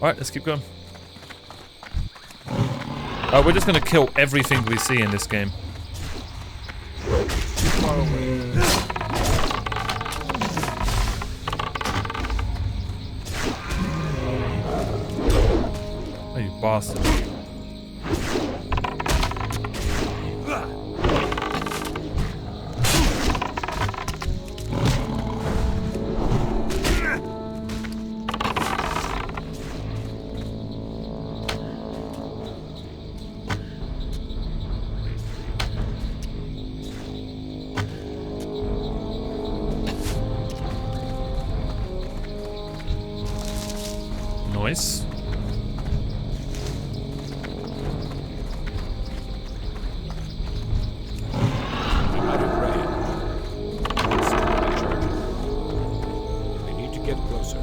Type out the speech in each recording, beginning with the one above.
Alright, let's keep going. We're just gonna kill everything we see in this game. Too far away. Oh, you bastard. Nice. I'm out of range. I need to get closer.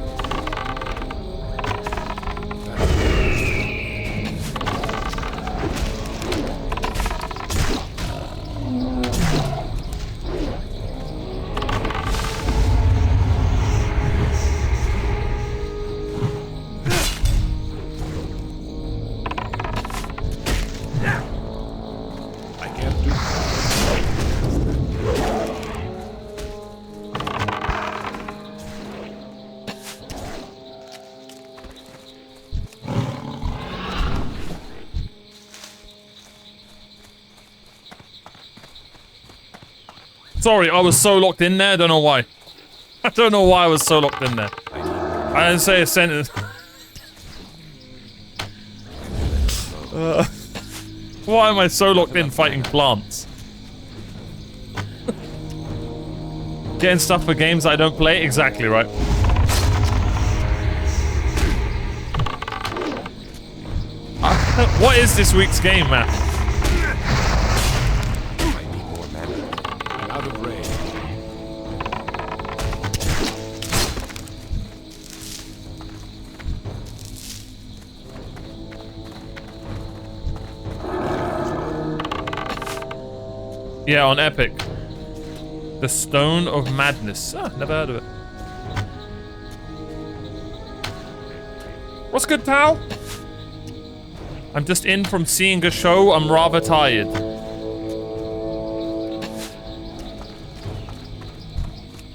Sorry, I was so locked in there, I don't know why. I don't know why I was so locked in there. I didn't say a sentence. Why am I so locked in fighting plants? Getting stuff for games I don't play? Exactly right. What is this week's game, man? Yeah, on Epic. The Stone of Madness. Ah, never heard of it. What's good, pal? I'm just in from seeing a show. I'm rather tired.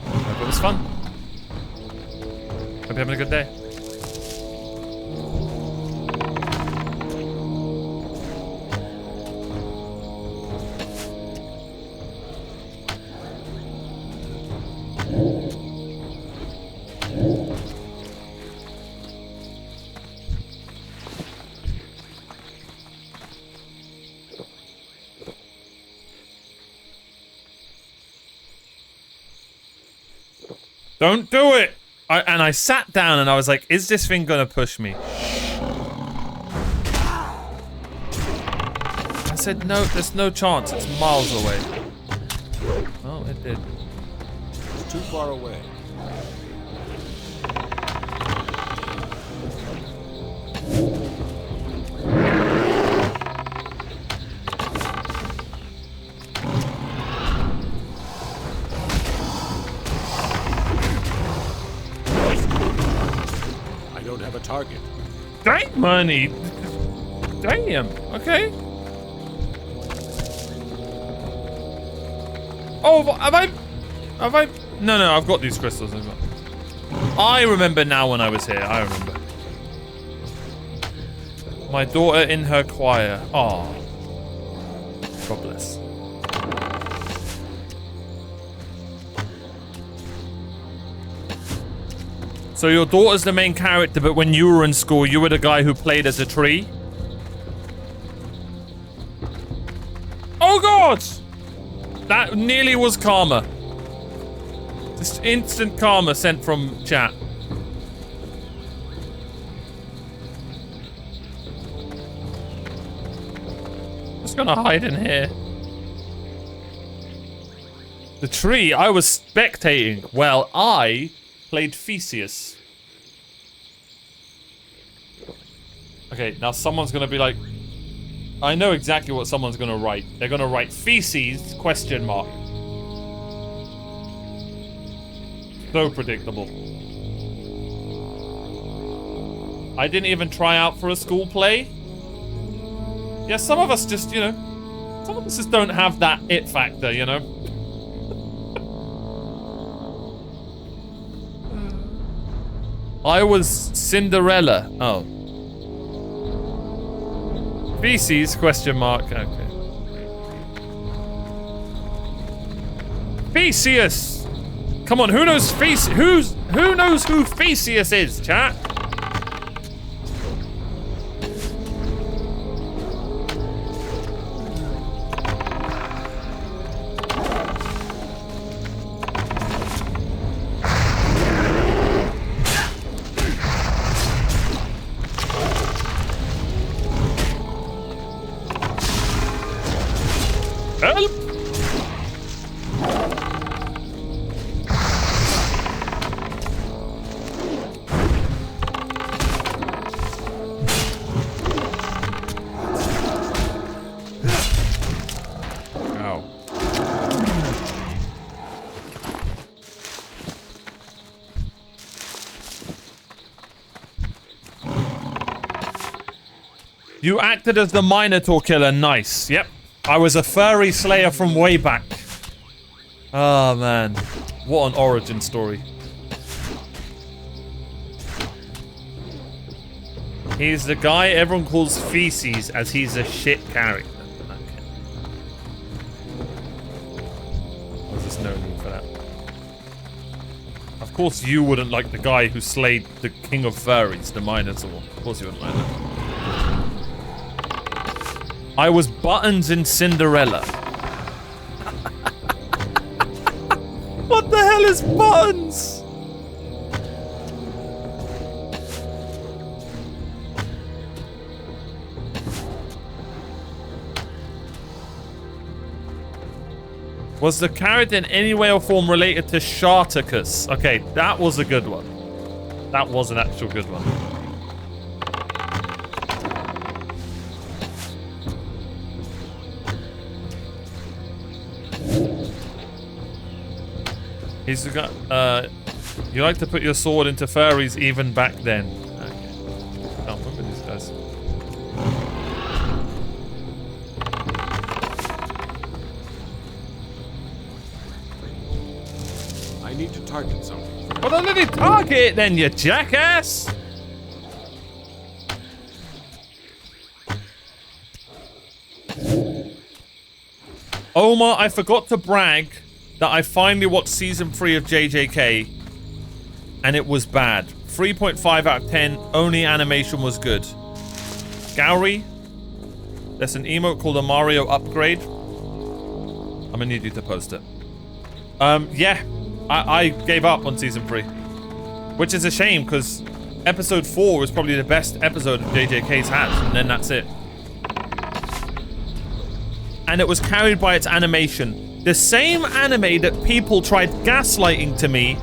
Hope it was fun. Hope you're having a good day. Don't do it! And I sat down and I was like, is this thing gonna push me? I said, no, there's no chance. It's miles away. Oh, it did. It's too far away. Target. Dang money. Damn. Okay. Oh, have I? No, I've got these crystals as well. I remember now when I was here. I remember. My daughter in her choir. Oh. God bless. So your daughter's the main character, but when you were in school, you were the guy who played as a tree? Oh God! That nearly was karma. Just instant karma sent from chat. Just gonna hide in here. The tree, I was spectating. Well, I played Theseus. Okay, now someone's gonna be like, I know exactly what someone's gonna write. They're gonna write feces, question mark. So predictable. I didn't even try out for a school play. Yeah, some of us just, you know, some of us just don't have that it factor, you know? I was Cinderella. Oh. Feces, question mark. Okay. Theseus! Come on, who knows who knows who Theseus is, chat? Help! Ow. You acted as the Minotaur killer. Nice. Yep. I was a furry slayer from way back. Oh, man. What an origin story. He's the guy everyone calls Feces as he's a shit character. Okay. There's just no need for that. Of course you wouldn't like the guy who slayed the king of furries, the Minotaur. Of course you wouldn't like that. I was Buttons in Cinderella. What the hell is Buttons? Was the character in any way or form related to Sharticus? Okay, that was a good one. That was an actual good one. He's got, you like to put your sword into furries even back then. Okay. I can't remember these guys. I need to target something. Well, then let me target it then, you jackass! Omar, I forgot to brag that I finally watched season 3 of JJK, and it was bad. 3.5 out of 10, only animation was good. Gowry, there's an emote called a Mario upgrade. I'm gonna need you to post it. Yeah, I gave up on season 3, which is a shame, because episode 4 was probably the best episode JJK's had, and then that's it. And it was carried by its animation. The same anime that people tried gaslighting to me,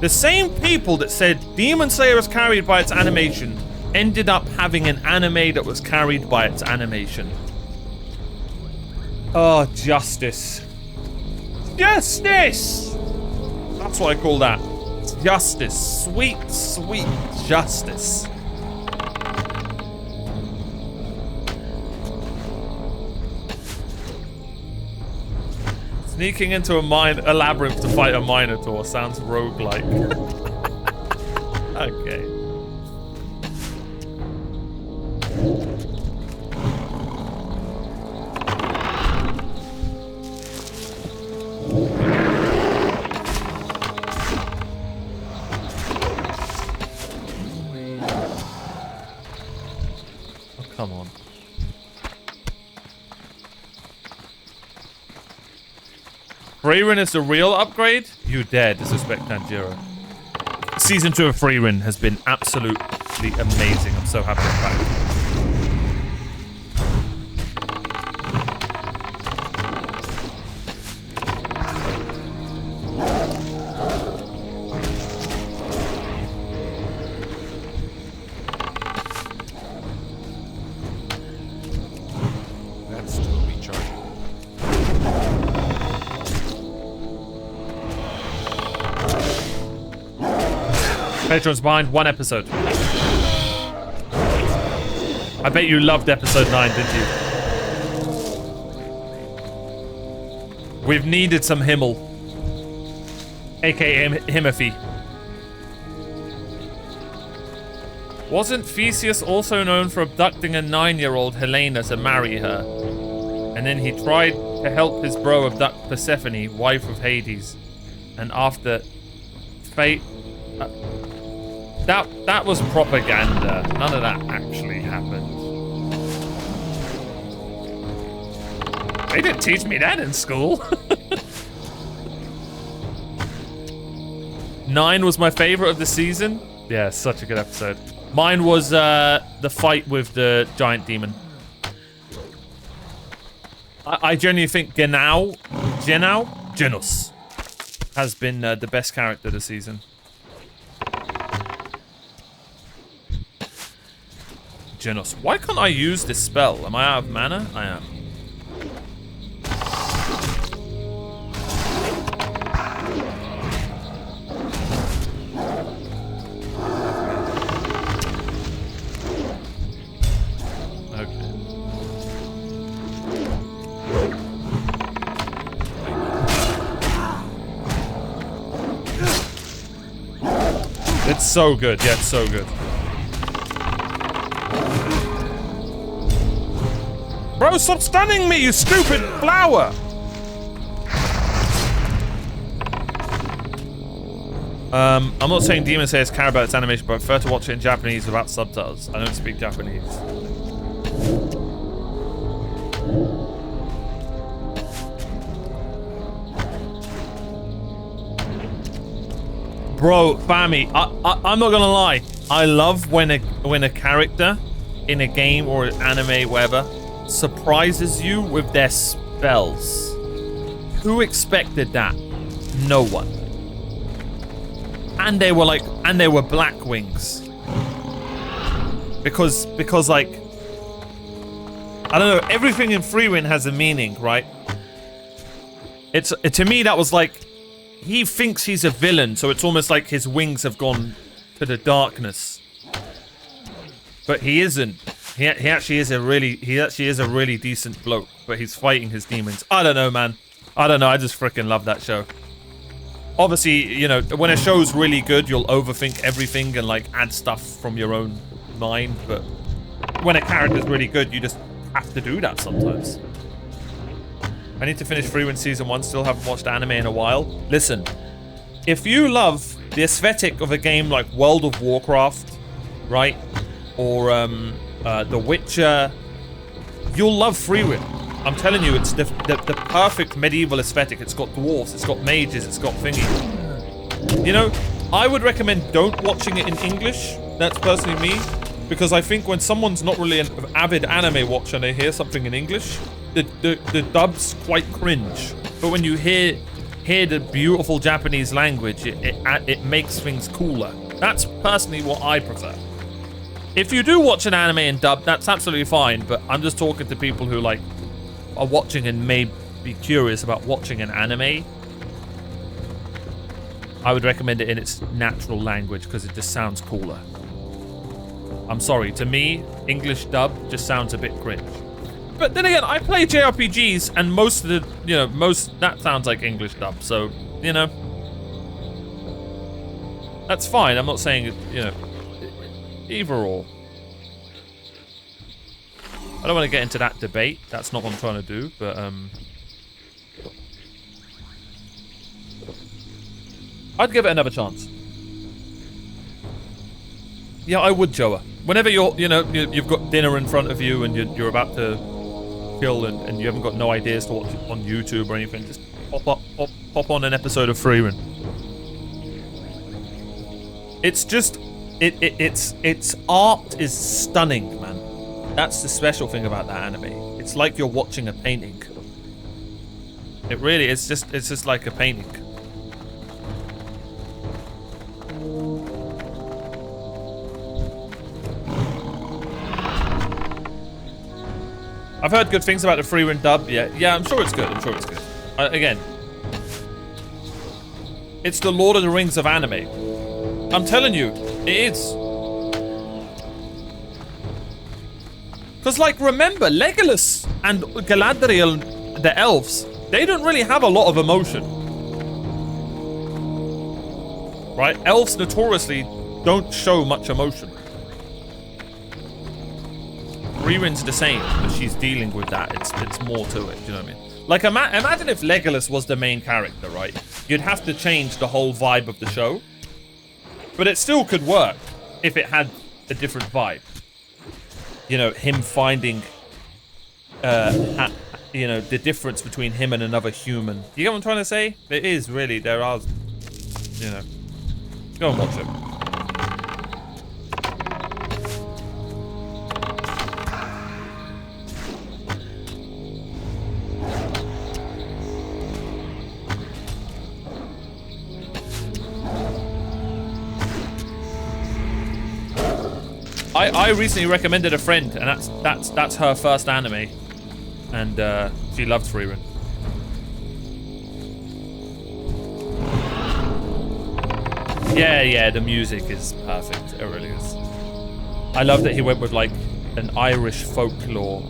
the same people that said Demon Slayer was carried by its animation, ended up having an anime that was carried by its animation. Oh, justice. Justice! That's what I call that. Justice. Sweet, sweet justice. Sneaking into a labyrinth to fight a Minotaur sounds roguelike. Okay. Oh, come on. Freerin is the real upgrade? You dare disrespect Tanjiro. Season 2 of Freerin has been absolutely amazing. I'm so happy I'm back. That's still recharging. Patrons behind 1 episode. I bet you loved episode 9, didn't you? We've needed some Himmel. AKA Himothy. Wasn't Theseus also known for abducting a 9-year-old Helena to marry her? And then he tried to help his bro abduct Persephone, wife of Hades. And after fate... That was propaganda. None of that actually happened. They didn't teach me that in school. 9 was my favorite of the season. Yeah, such a good episode. Mine was the fight with the giant demon. I genuinely think Genus has been the best character this season. Genus. Why can't I use this spell? Am I out of mana? I am. It's so good. Yeah, it's so good. Bro, stop stunning me, you stupid flower! I'm not saying Demon Slayers care about its animation, but I prefer to watch it in Japanese without subtitles. I don't speak Japanese. Bro, Fami, I'm not gonna lie. I love when a character in a game or an anime, whatever, surprises you with their spells. Who expected that? No one. And they were black wings. Because like, I don't know, everything in Freewind has a meaning, right? To me that was like, he thinks he's a villain, so it's almost like his wings have gone to the darkness. But he isn't. He actually is a really decent bloke, but he's fighting his demons. I don't know, man. I don't know. I just freaking love that show. Obviously, you know, when a show's really good, you'll overthink everything and like add stuff from your own mind, but when a character's really good, you just have to do that sometimes. I need to finish Freewind Season 1, still haven't watched anime in a while. Listen, if you love the aesthetic of a game like World of Warcraft, right? Or The Witcher, you'll love Freewind. I'm telling you, it's the perfect medieval aesthetic. It's got dwarves, it's got mages, it's got thingy. You know, I would recommend don't watching it in English. That's personally me. Because I think when someone's not really an avid anime watcher and they hear something in English, the dub's quite cringe. But when you hear the beautiful Japanese language, it makes things cooler. That's personally what I prefer. If you do watch an anime in dub, that's absolutely fine. But I'm just talking to people who like are watching and may be curious about watching an anime. I would recommend it in its natural language because it just sounds cooler. I'm sorry, to me, English dub just sounds a bit cringe. But then again, I play JRPGs and most of the, you know, that sounds like English dub. So, you know, that's fine. I'm not saying, you know, either or. I don't want to get into that debate. That's not what I'm trying to do, but I'd give it another chance. Yeah, I would, Joa. Whenever you've got dinner in front of you and you're about to kill and you haven't got no ideas to watch on YouTube or anything, just pop on an episode of Freewind. It's just its art is stunning, man. That's the special thing about that anime. It's like you're watching a painting. It really is. It's just like a painting. I've heard good things about the Freewind dub. Yeah, I'm sure it's good. Again, it's the Lord of the Rings of anime. I'm telling you, it is. Because, like, remember, Legolas and Galadriel, the elves, they don't really have a lot of emotion. Right? Elves notoriously don't show much emotion. Ririn's the same, but she's dealing with that. It's more to it, do you know what I mean? Like, imagine if Legolas was the main character, right? You'd have to change the whole vibe of the show. But it still could work if it had a different vibe. You know, him finding, you know, the difference between him and another human. You get what I'm trying to say? It is really, there are, you know. Go and watch it. I recently recommended a friend, and that's her first anime, and she loves Ririn. Yeah, the music is perfect. It really is. I love that he went with like an Irish folklore,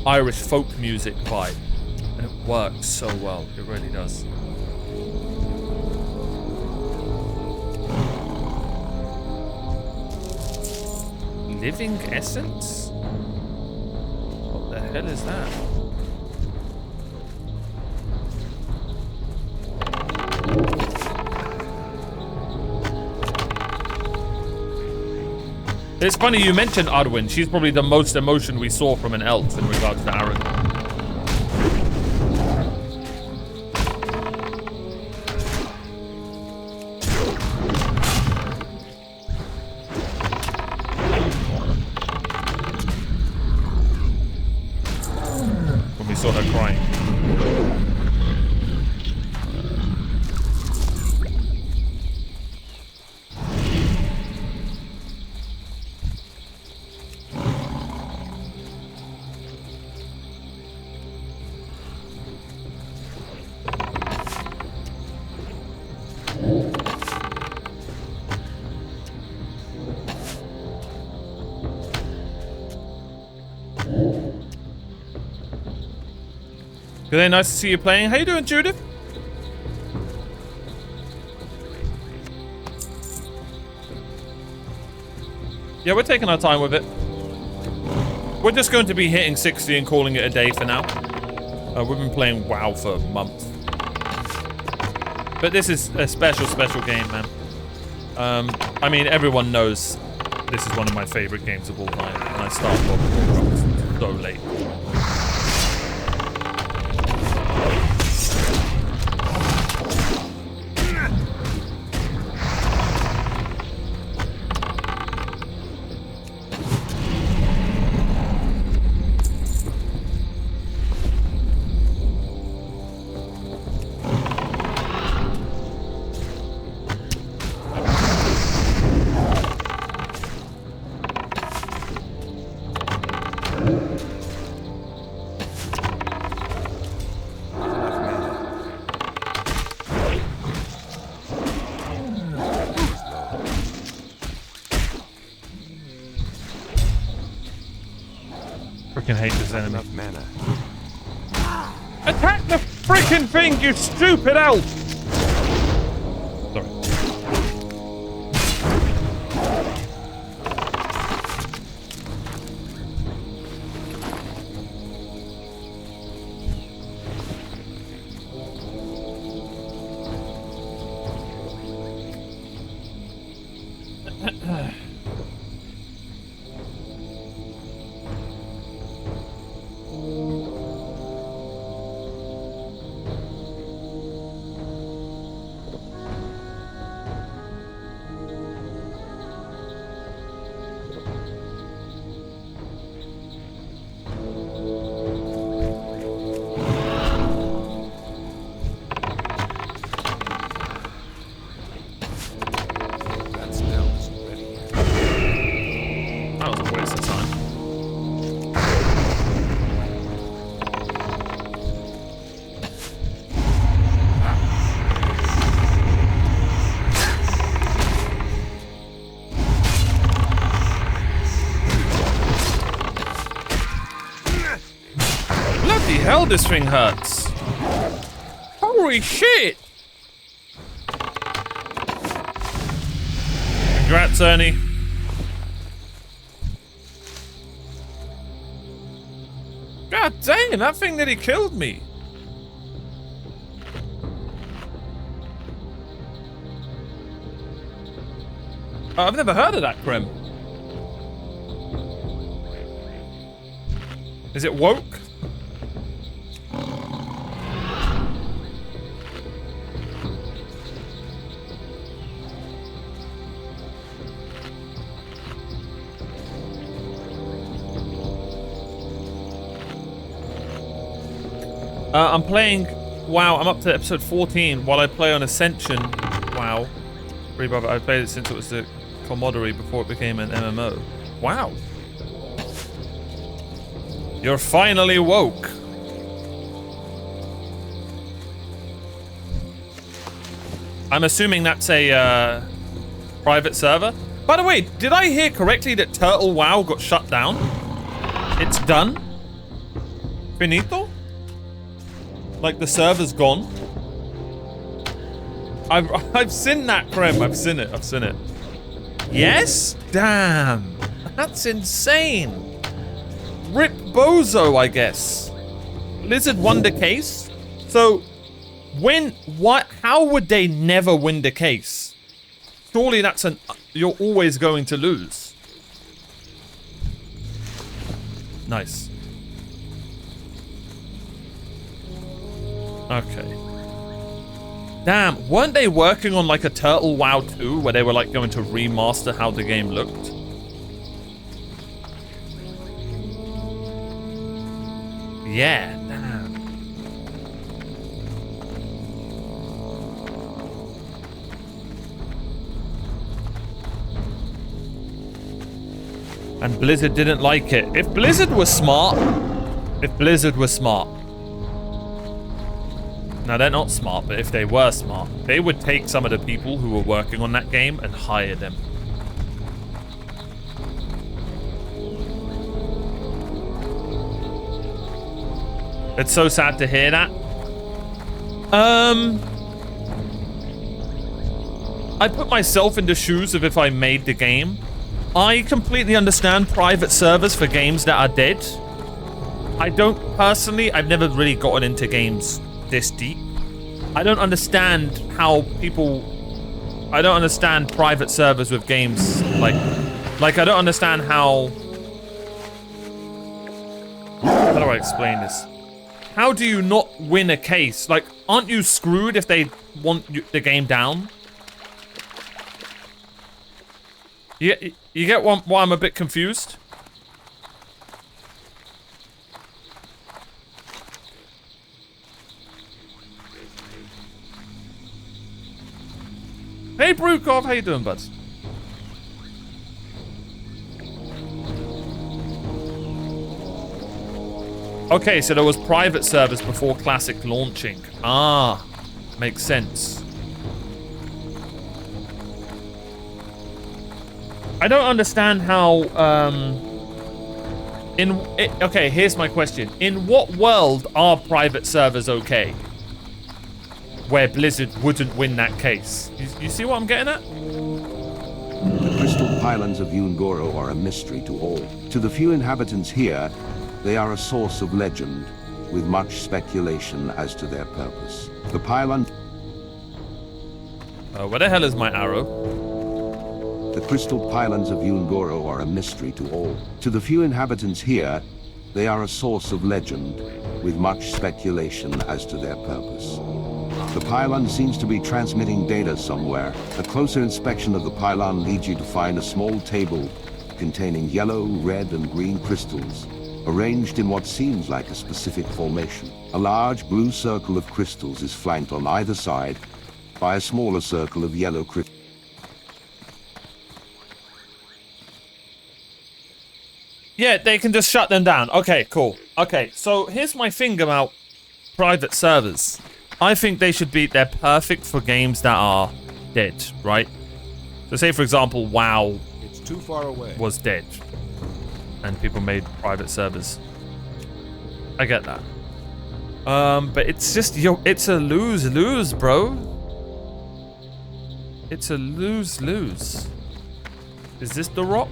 Irish folk music vibe, and it works so well. It really does. Living essence? What the hell is that? It's funny you mentioned Arwen. She's probably the most emotion we saw from an elf in regards to Aaron. When we saw her crying. Good day, nice to see you playing. How you doing, Judith? Yeah, we're taking our time with it. We're just going to be hitting 60 and calling it a day for now. We've been playing WoW for months. But this is a special game, man. I mean, everyone knows this is one of my favorite games of all time. And I started World of Warcraft so late. Freaking hate this enemy. Mana. Attack the freaking thing, you stupid elf! Sorry. hell, this thing hurts. Holy shit. Congrats, Ernie. God damn, that thing nearly killed me. Oh, I've never heard of that, Krem. Is it woke? I'm playing WoW. I'm up to episode 14 while I play on Ascension. WoW. I've played it since it was the commodity before it became an MMO. Wow. You're finally woke. I'm assuming that's a private server. By the way, did I hear correctly that Turtle WoW got shut down? It's done? Finito? Like the server's gone? I've seen that, Krem. I've seen it. Yes? Damn. That's insane. Rip Bozo, I guess. Blizzard won the case? So, how would they never win the case? Surely you're always going to lose. Nice. Okay. Damn, weren't they working on like a Turtle WoW 2 where they were like going to remaster how the game looked? Yeah, damn. And Blizzard didn't like it. If Blizzard was smart. Now, they're not smart, but if they were smart, they would take some of the people who were working on that game and hire them. It's so sad to hear that. I put myself in the shoes of if I made the game. I completely understand private servers for games that are dead. I don't personally, I've never really gotten into games this deep. I don't understand how I don't understand private servers with games like I don't understand how do I explain this? How do you not win a case? Like, aren't you screwed if they want the game down? You get why I'm a bit confused? Hey, Brukov, how you doing, bud? Okay, so there was private servers before Classic launching. Ah, makes sense. I don't understand how, okay, here's my question. In what world are private servers okay? Where Blizzard wouldn't win that case. You see what I'm getting at? The crystal pylons of Ungoro are a mystery to all. To the few inhabitants here, they are a source of legend, with much speculation as to their purpose. The pylon... where the hell is my arrow? The crystal pylons of Ungoro are a mystery to all. To the few inhabitants here, they are a source of legend, with much speculation as to their purpose. The pylon seems to be transmitting data somewhere. A closer inspection of the pylon leads you to find a small table containing yellow, red, and green crystals, arranged in what seems like a specific formation. A large blue circle of crystals is flanked on either side by a smaller circle of yellow crystals. Yeah, they can just shut them down. Okay, cool. Okay, so here's my thing about private servers. I think they're perfect for games that are dead, right? So say, for example, WoW It's too far away. was dead and people made private servers. I get that. But it's just, it's a lose-lose, bro. It's a lose-lose. Is this the rock?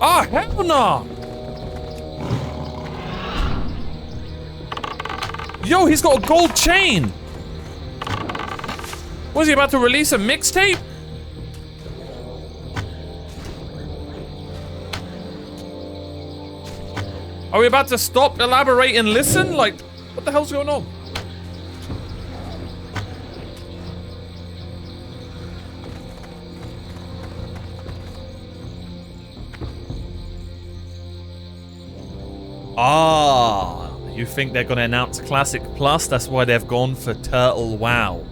Ah, hell no! Yo, he's got a gold chain! Was he about to release a mixtape? Are we about to stop, elaborate, and listen? Like, what the hell's going on? Ah, you think they're going to announce Classic Plus? That's why they've gone for Turtle WoW.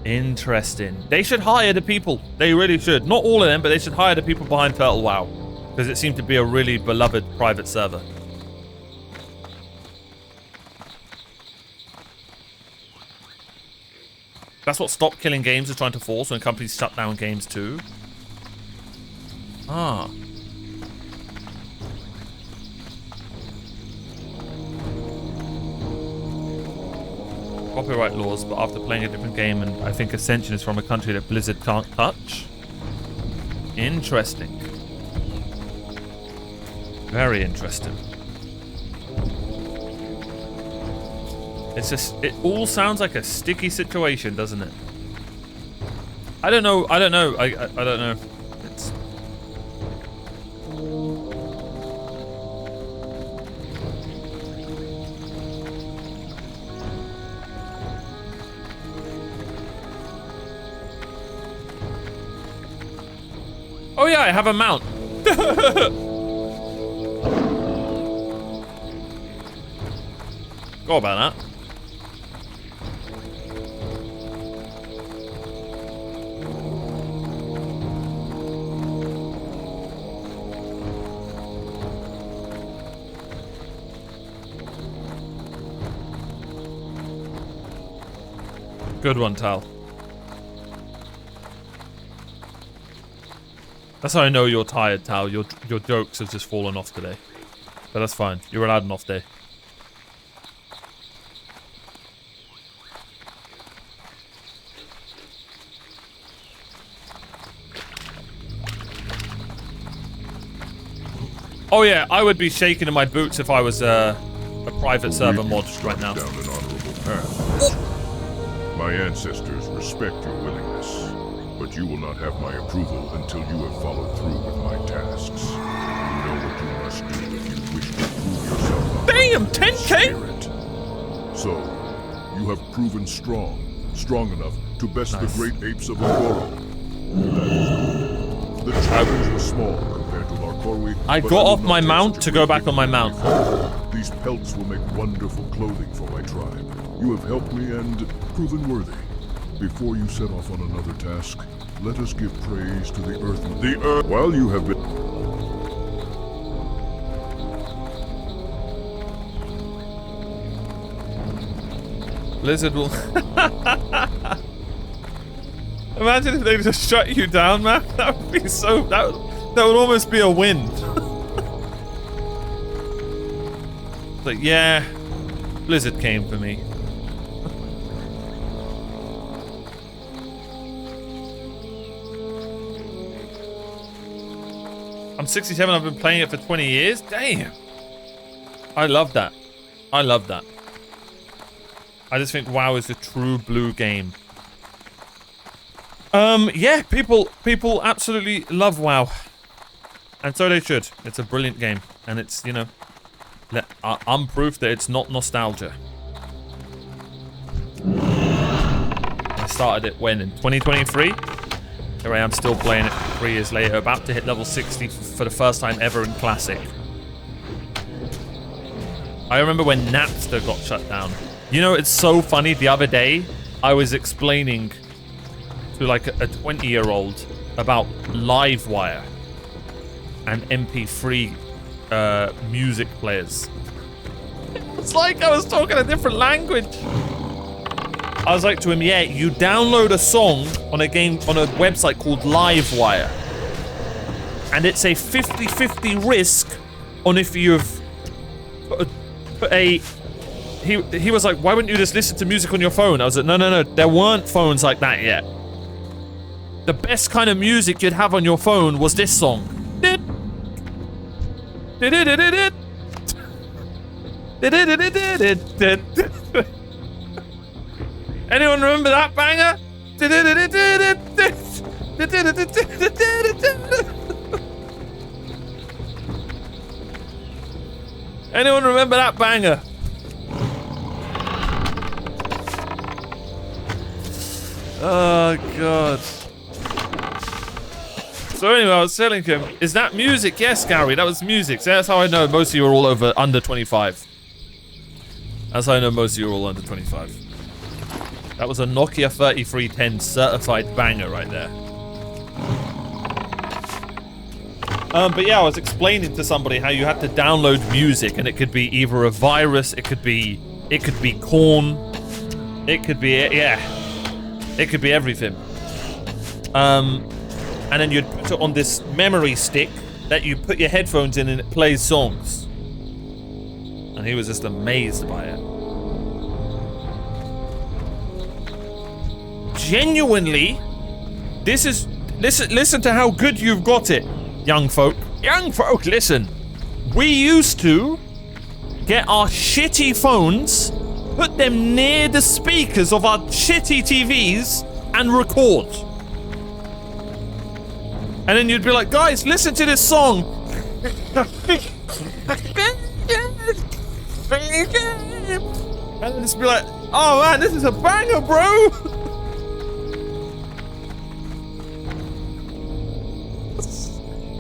Interesting. They should hire the people. They really should. Not all of them, but they should hire the people behind Turtle WoW. Because it seemed to be a really beloved private server. That's what Stop Killing Games is trying to force when companies shut down games too. Ah. Copyright laws, but after playing a different game, and I think Ascension is from a country that Blizzard can't touch. Interesting. Very interesting. It's just, it all sounds like a sticky situation, doesn't it? I don't know, I don't know, I don't know. It's... Oh yeah, I have a mount. Go about that. Good one, Tal. That's how I know you're tired, Tal. Your jokes have just fallen off today. But that's fine. You're allowed an off day. Oh yeah, I would be shaking in my boots if I was a private server mod right now. Down an honorable path. My ancestors respect your willingness, but you will not have my approval until you have followed through with my tasks. You know what you must do if you wish to prove yourself. Damn, 10K! Spirit. So, you have proven strong enough to best the great apes of Agoro. That is good. The challenge was small compared to Larkorwi. I got off my mount to go back on my mount. These pelts will make wonderful clothing for my tribe. You have helped me and proven worthy. Before you set off on another task, let us give praise to the earth. The earth! While you have been... Blizzard will... Imagine if they just shut you down, man. That would be so... That would almost be a win. But yeah, Blizzard came for me. I'm 67, I've been playing it for 20 years. Damn. I love that. I love that. I just think WoW is the true blue game. Yeah, people absolutely love WoW. And so they should. It's a brilliant game. And it's, you know, I'm proof that it's not nostalgia. I started it when? In 2023? Here I am still playing it 3 years later, about to hit level 60 for the first time ever in Classic. I remember when Napster got shut down. You know, it's so funny. The other day, I was explaining to like a 20-year-old about Livewire and MP3 music players. It's like I was talking a different language. I was like to him, yeah, you download a song on a website called Livewire. And it's a 50-50 risk on if you've put a... He was like, why wouldn't you just listen to music on your phone? I was like, no, there weren't phones like that yet. The best kind of music you'd have on your phone was this song. Anyone remember that banger? Anyone remember that banger? Oh god. So anyway, I was telling him, is that music? Yes, Gary, that was music. So that's how I know most of you are all under 25. That's how I know most of you are all under 25. That was a Nokia 3310 certified banger right there. But yeah, I was explaining to somebody how you had to download music, and it could be either a virus, it could be corn, it could be it could be everything. And then you'd put it on this memory stick that you put your headphones in, and it plays songs. And he was just amazed by it. Genuinely, this is listen to how good you've got it, young folk. Young folk, listen. We used to get our shitty phones, put them near the speakers of our shitty TVs, and record. And then you'd be like, guys, listen to this song. And then just be like, oh man, this is a banger, bro.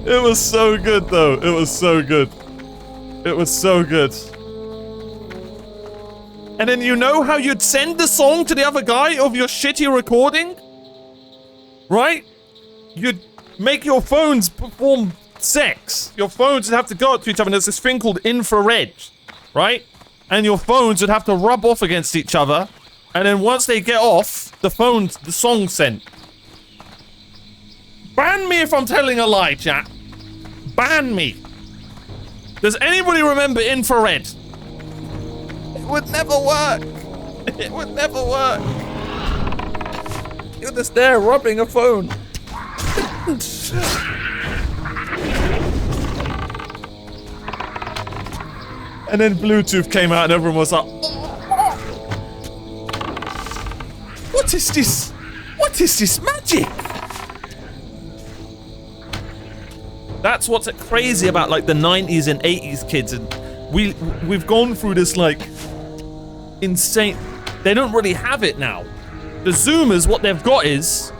It was so good, though. It was so good. It was so good. And then you know how you'd send the song to the other guy of your shitty recording? Right? You'd make your phones perform sex. Your phones would have to go up to each other, and there's this thing called infrared, right? And your phones would have to rub off against each other, and then once they get off, the song's sent. Ban me if I'm telling a lie, chat. Ban me. Does anybody remember infrared? It would never work. It would never work. You're just there rubbing a phone. And then Bluetooth came out and everyone was like, what is this? What is this magic? That's what's crazy about like the 90s and 80s kids, and we've gone through this like insane. They don't really have it now. The Zoomers, what they've got is,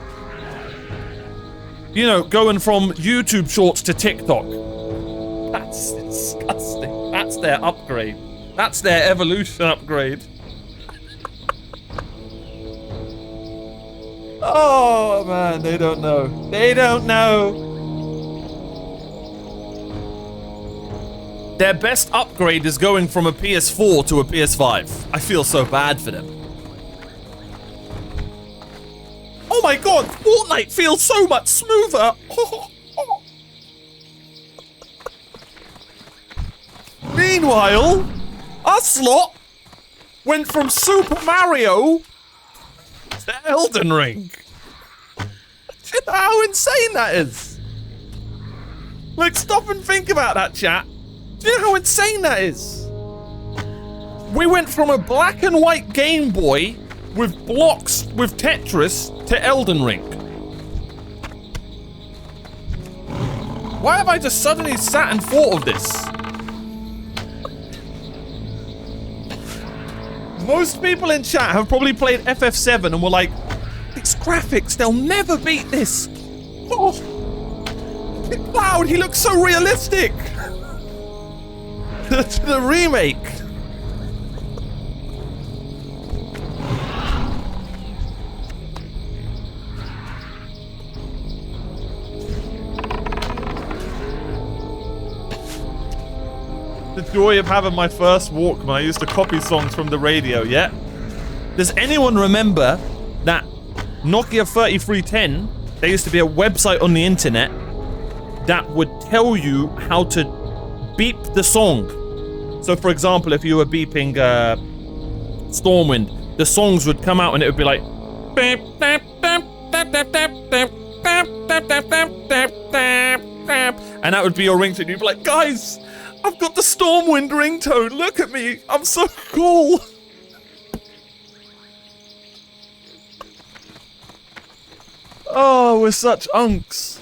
you know, going from YouTube Shorts to TikTok. That's disgusting. That's their upgrade. That's their evolution upgrade. Oh man, they don't know. They don't know. Their best upgrade is going from a PS4 to a PS5. I feel so bad for them. Oh my god, Fortnite feels so much smoother. Meanwhile, us lot went from Super Mario to Elden Ring. Do you know how insane that is? Like, stop and think about that, chat. Do you know how insane that is? We went from a black and white Game Boy with blocks with Tetris to Elden Ring. Why have I just suddenly sat and thought of this? Most people in chat have probably played FF7 and were like, it's graphics, they'll never beat this. Oh, Cloud, he looks so realistic. To the remake. The joy of having my first Walkman. I used to copy songs from the radio, yeah? Does anyone remember that Nokia 3310, there used to be a website on the internet that would tell you how to beep the song. So for example, if you were beeping Stormwind, the songs would come out and it would be like and that would be your ringtone. You'd be like, guys, I've got the Stormwind ringtone. Look at me. I'm so cool. Oh, we're such unks.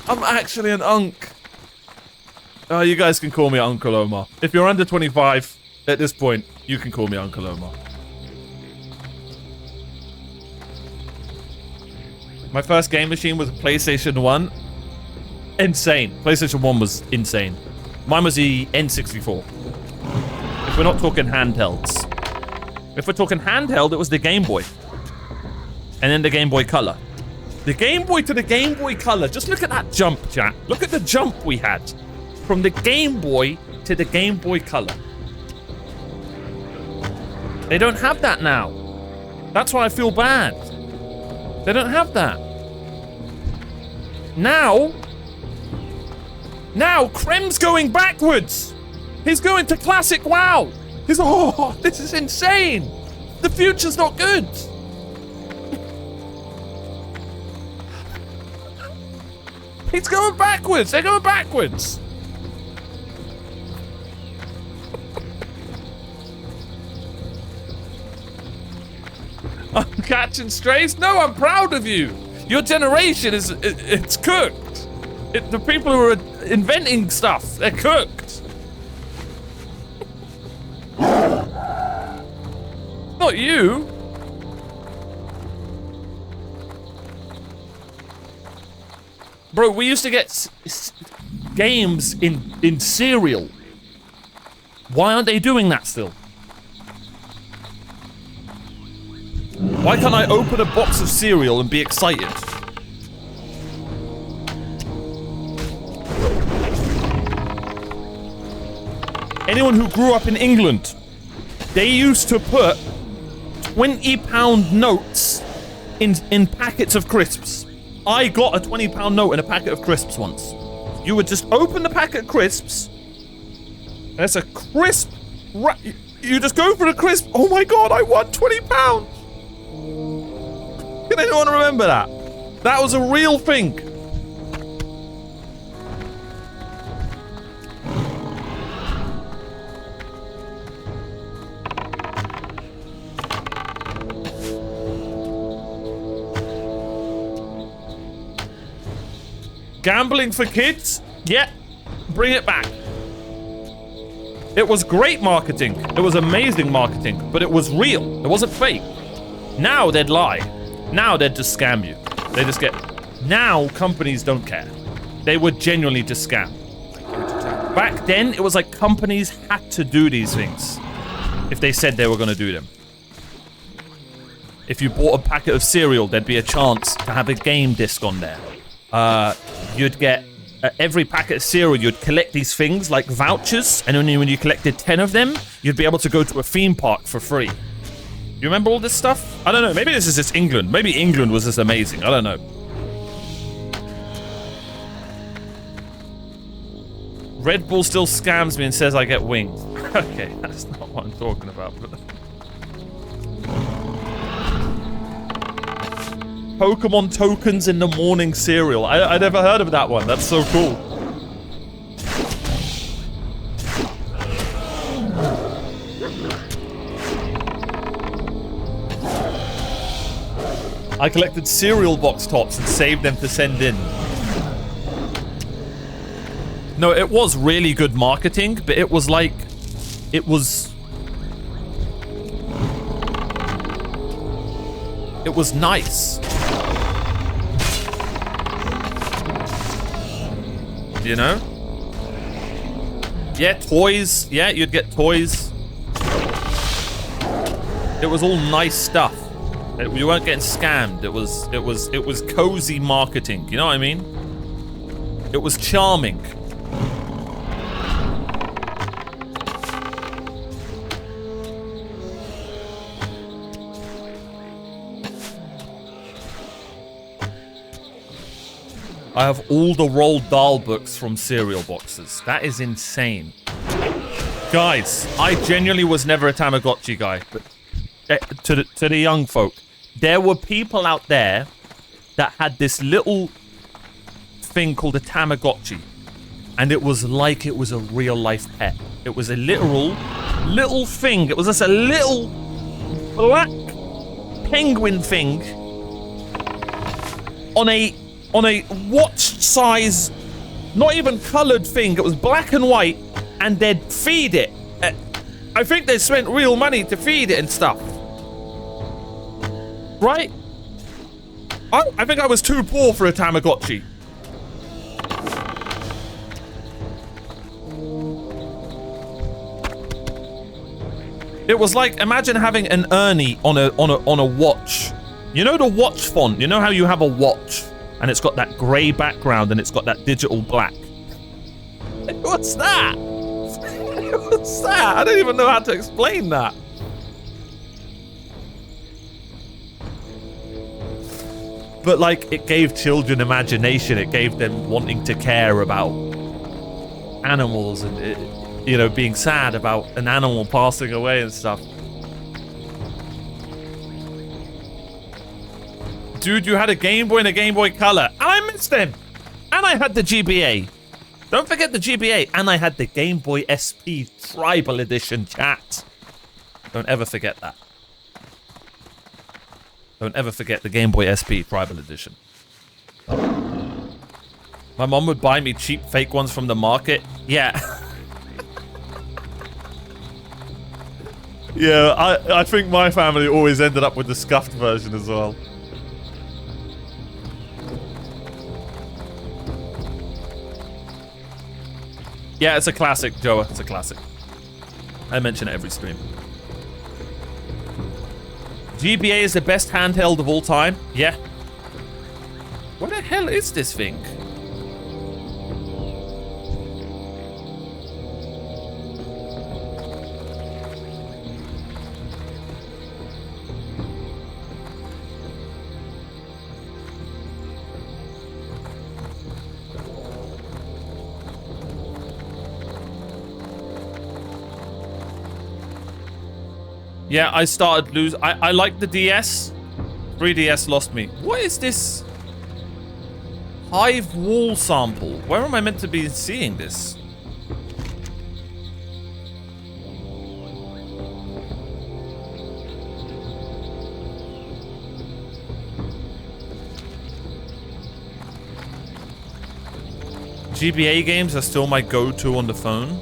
I'm actually an unk. Oh, you guys can call me Uncle Omar. If you're under 25 at this point, you can call me Uncle Omar. My first game machine was a PlayStation 1. Insane. PlayStation 1 was insane. Mine was the N64. If we're not talking handhelds. If we're talking handheld, it was the Game Boy. And then the Game Boy Color. The Game Boy to the Game Boy Color. Just look at that jump, chat. Look at the jump we had. From the Game Boy to the Game Boy Color. They don't have that now. That's why I feel bad. They don't have that. Now, Krem's going backwards. He's going to classic WoW. He's, oh, this is insane. The future's not good. He's going backwards. They're going backwards. I'm catching strays? No, I'm proud of you. Your generation it's cooked. The people who are inventing stuff, they're cooked. Not you. Bro, we used to get games in cereal. Why aren't they doing that still? Why can't I open a box of cereal and be excited? Anyone who grew up in England, they used to put £20 notes in packets of crisps. I got a £20 note in a packet of crisps once. You would just open the packet of crisps. That's a crisp. You just go for the crisp. Oh my god, I won £20. Can anyone remember that? That was a real thing. Gambling for kids? Yeah, bring it back. It was great marketing. It was amazing marketing, but it was real. It wasn't fake. Now they'd lie. Now they'd just scam you. They just get... Now companies don't care. They would genuinely just scam. Back then, it was like companies had to do these things if they said they were going to do them. If you bought a packet of cereal, there'd be a chance to have a game disc on there. You'd get every packet of cereal, you'd collect these things like vouchers, and only when you collected 10 of them, you'd be able to go to a theme park for free. You remember all this stuff? I don't know, maybe this is just England. Maybe England was just amazing, I don't know. Red Bull still scams me and says I get wings. Okay, that's not what I'm talking about. Pokemon tokens in the morning cereal. I never heard of that one. That's so cool. I collected cereal box tops and saved them to send in. No, it was really good marketing, but it was like... It was nice. You know? Yeah, toys. Yeah, you'd get toys. It was all nice stuff. You weren't getting scammed. It was cozy marketing. You know what I mean? It was charming. I have all the Roald Dahl books from cereal boxes. That is insane. Guys, I genuinely was never a Tamagotchi guy, but to the young folk, there were people out there that had this little thing called a Tamagotchi, and it was like it was a real life pet. It was a literal little thing. It was just a little black penguin thing on a watch size, not even colored thing. It was black and white, and they'd feed it. I think they spent real money to feed it and stuff. Right? I think I was too poor for a Tamagotchi. It was like, imagine having an Ernie on a watch. You know the watch font? You know how you have a watch and it's got that grey background and it's got that digital black? What's that? What's that? I don't even know how to explain that. But like, it gave children imagination. It gave them wanting to care about animals and, you know, being sad about an animal passing away and stuff. Dude, you had a Game Boy and a Game Boy Color. And I missed them. And I had the GBA. Don't forget the GBA. And I had the Game Boy SP Tribal Edition, chat. Don't ever forget that. Don't ever forget the Game Boy SP Tribal Edition. My mom would buy me cheap fake ones from the market. Yeah. Yeah, I think my family always ended up with the scuffed version as well. Yeah, it's a classic, Joa. It's a classic. I mention it every stream. GBA is the best handheld of all time. Yeah. What the hell is this thing? Yeah, I started losing. I like the DS. 3DS lost me. What is this? Hive wall sample. Where am I meant to be seeing this? GBA games are still my go-to on the phone.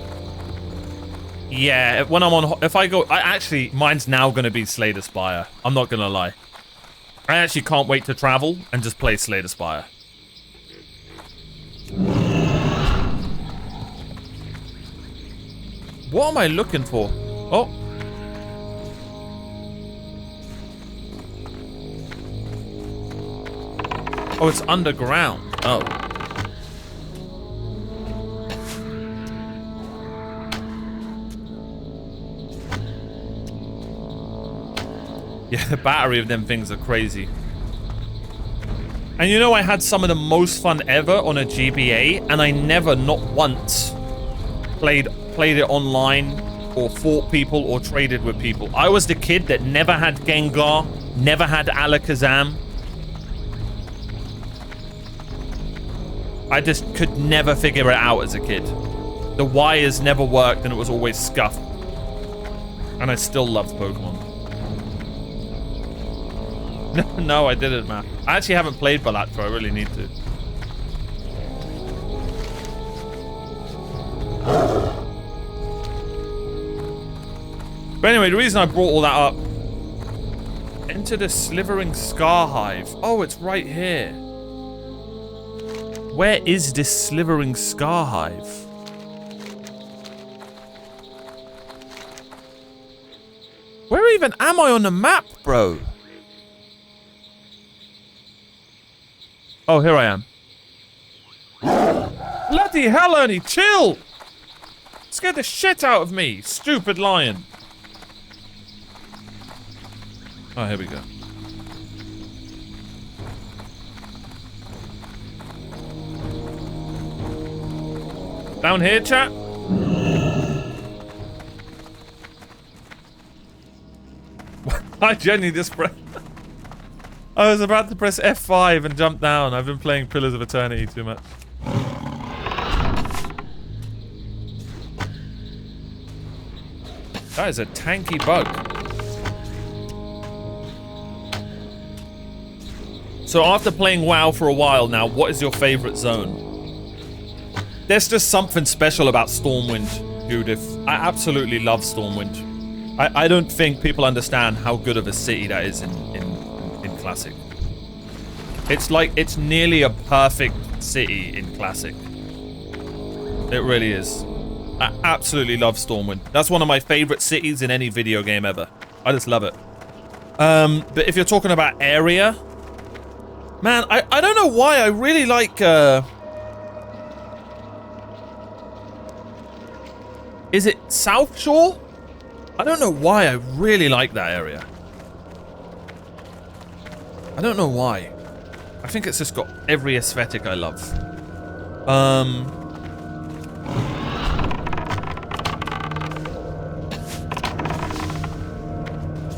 Yeah, when I'm on, if I go, actually, mine's now going to be Slay the Spire. I'm not going to lie. I actually can't wait to travel and just play Slay the Spire. What am I looking for? Oh. Oh, it's underground. Oh. Yeah, the battery of them things are crazy. And you know, I had some of the most fun ever on a GBA, and I never, not once, played it online or fought people or traded with people. I was the kid that never had Gengar, never had Alakazam. I just could never figure it out as a kid. The wires never worked and it was always scuffed. And I still loved Pokemon. No, I didn't, man. I actually haven't played Balatro. I really need to. But anyway, the reason I brought all that up... Enter the Slivering Scar Hive. Oh, it's right here. Where is this Slivering Scar Hive? Where even am I on the map, bro? Oh, here I am. Bloody hell, Ernie, chill! Scared the shit out of me, stupid lion. Oh, here we go. Down here, chat? I genuinely just pressed... I was about to press F5 and jump down. I've been playing Pillars of Eternity too much. That is a tanky bug. So after playing WoW for a while now, what is your favorite zone? There's just something special about Stormwind, Judith. I absolutely love Stormwind. I don't think people understand how good of a city that is in Classic. It's like, it's nearly a perfect city in Classic. It really is. I absolutely love Stormwind. That's one of my favorite cities in any video game ever. I just love it. But if you're talking about area, man, I don't know why I really like, is it South Shore? I don't know why I really like that area. I don't know why. I think it's just got every aesthetic I love.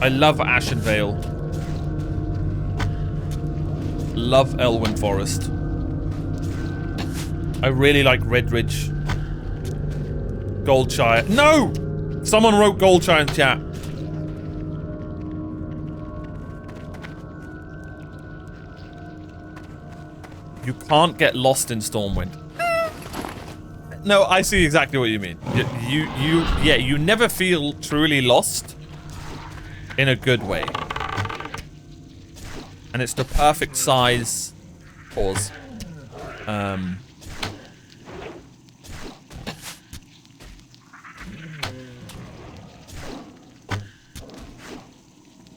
I love Ashenvale. Love Elwyn Forest. I really like Redridge. Goldshire. No! Someone wrote Goldshire in chat. You can't get lost in Stormwind. No, I see exactly what you mean. Yeah, you never feel truly lost in a good way. And it's the perfect size. Pause.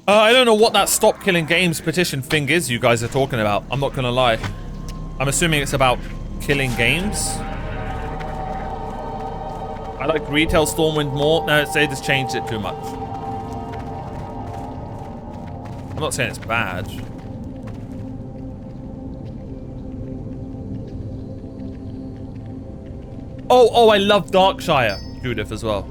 I don't know what that stop killing games petition thing is you guys are talking about. I'm not gonna lie. I'm assuming it's about killing games. I like retail Stormwind more. No, they just changed it too much. I'm not saying it's bad. Oh, I love Darkshire, Judith, as well.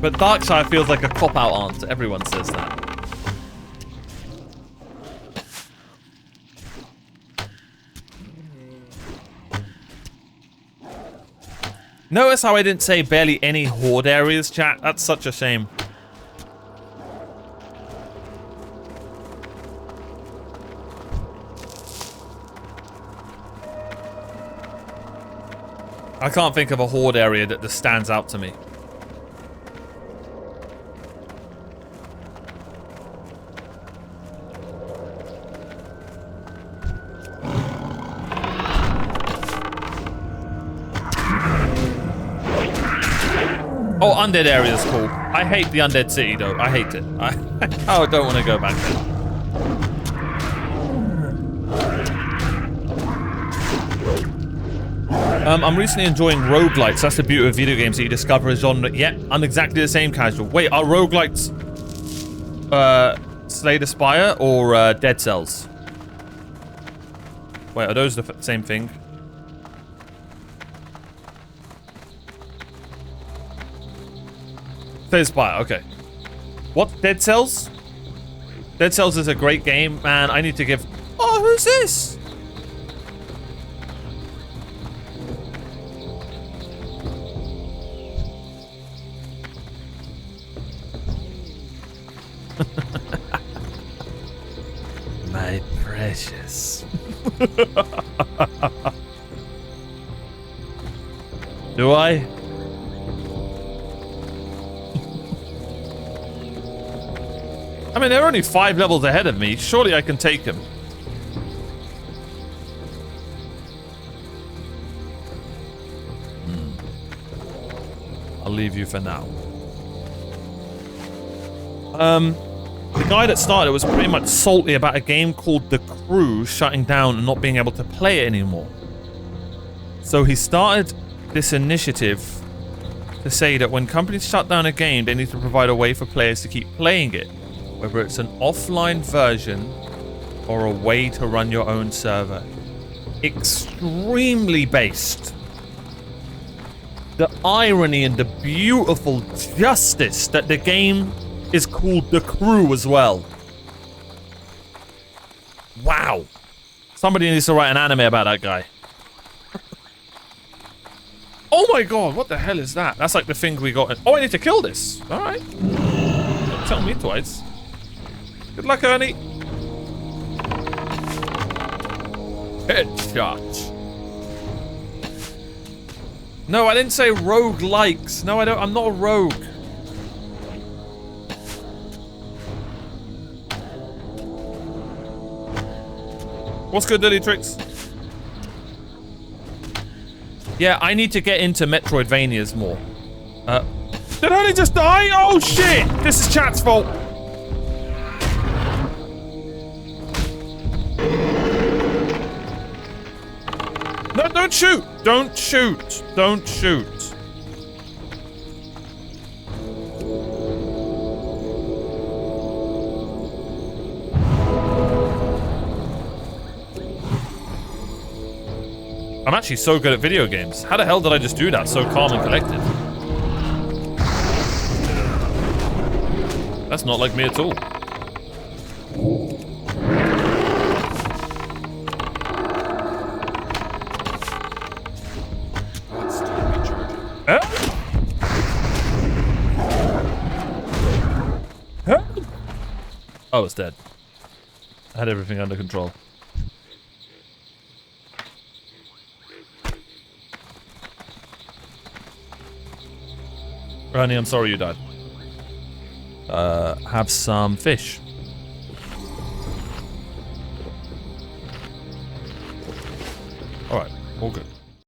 But Darkshire feels like a cop-out answer. Everyone says that. Notice how I didn't say barely any horde areas, chat? That's such a shame. I can't think of a horde area that just stands out to me. Oh, undead area is cool. I hate the undead city though. I hate it. I don't want to go back there. I'm recently enjoying roguelites. That's the beauty of video games that you discover a genre. Yeah, I'm exactly the same, casual. Wait, are roguelites Slay the Spire or Dead Cells? Wait, are those the same thing? Slay the Spire, okay. What? Dead Cells? Dead Cells is a great game, man. I need to give... Oh, who's this? My precious. Do I? I mean, they're only 5 levels ahead of me. Surely I can take him. I'll leave you for now. The guy that started was pretty much salty about a game called The Crew shutting down and not being able to play it anymore. So he started this initiative to say that when companies shut down a game, they need to provide a way for players to keep playing it, whether it's an offline version or a way to run your own server. Extremely based. The irony and the beautiful justice that the game is called The Crew as well. Wow. Somebody needs to write an anime about that guy. Oh my god, what the hell is that? That's like the thing we got. Oh, I need to kill this. Alright. Don't tell me twice. Good luck, Ernie. Headshot. No, I didn't say rogue likes. No, I don't. I'm not a rogue. What's good, Lily Tricks? Yeah, I need to get into Metroidvanias more. Did Ernie just die? Oh shit! This is chat's fault. No, don't shoot! Don't shoot! Don't shoot! I'm actually so good at video games. How the hell did I just do that so calm and collected? That's not like me at all. Huh? Huh? Oh, it's dead. I had everything under control. Ernie, I'm sorry you died. Have some fish. Alright, all good.